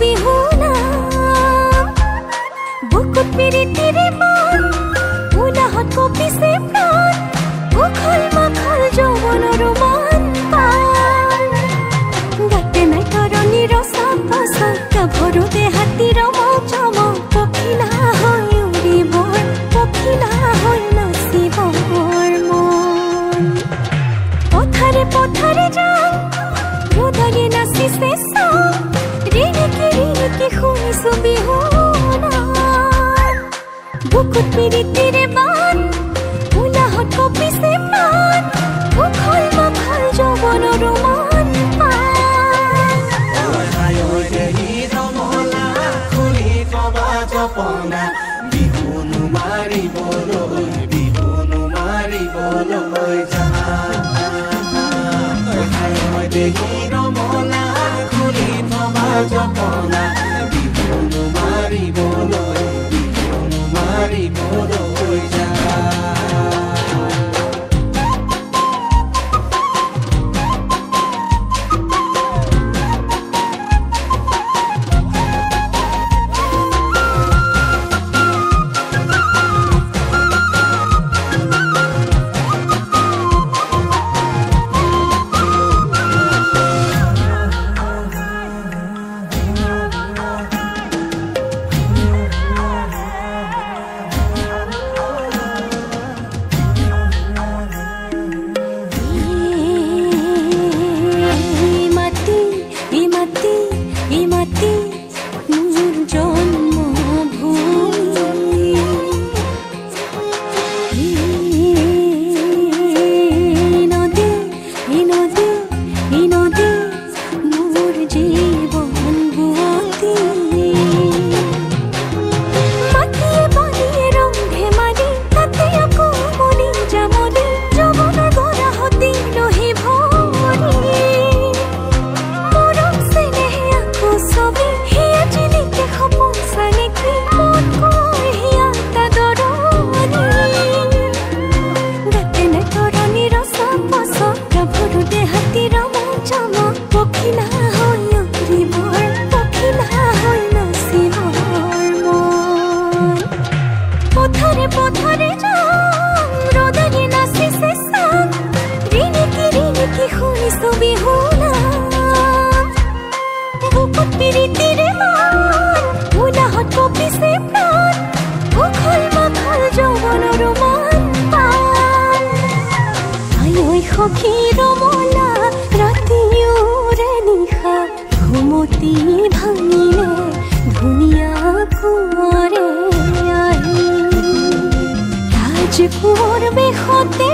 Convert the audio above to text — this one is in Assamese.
বিহুনা বুকুত পিৰিতিৰে মান উলাহত কপিছে প্ৰাণ উখল মাখল যৌৱনৰ মান পান গাতে নাই তৰণি ৰচা পচা ভৰোতে হাতীৰ মজম পখিলা হৈ উৰিবৰ পখিলা হৈ নাচিবৰ মন পথাৰে পথাৰে যাওঁ ৰ'দলে নাচিছে চাওঁ ৰিণিকি শুনিছো বিহুনা বুকুত পিৰিতিৰে বান উলাহত কপিছে প্ৰাণ উখল মাখল যৌৱনৰ মান পান বিহুনো মাৰিবলৈ যা দেখি ৰমলা খুলি থবা জপনা বিহুনো মাৰিবলৈ যা সখী ৰমলা ৰাতিউৰে নিশা ঘুমতি ভাঙিলে ধুনীয়া কুঁৱৰে আহি ৰাজকোঁৱৰ বেশতে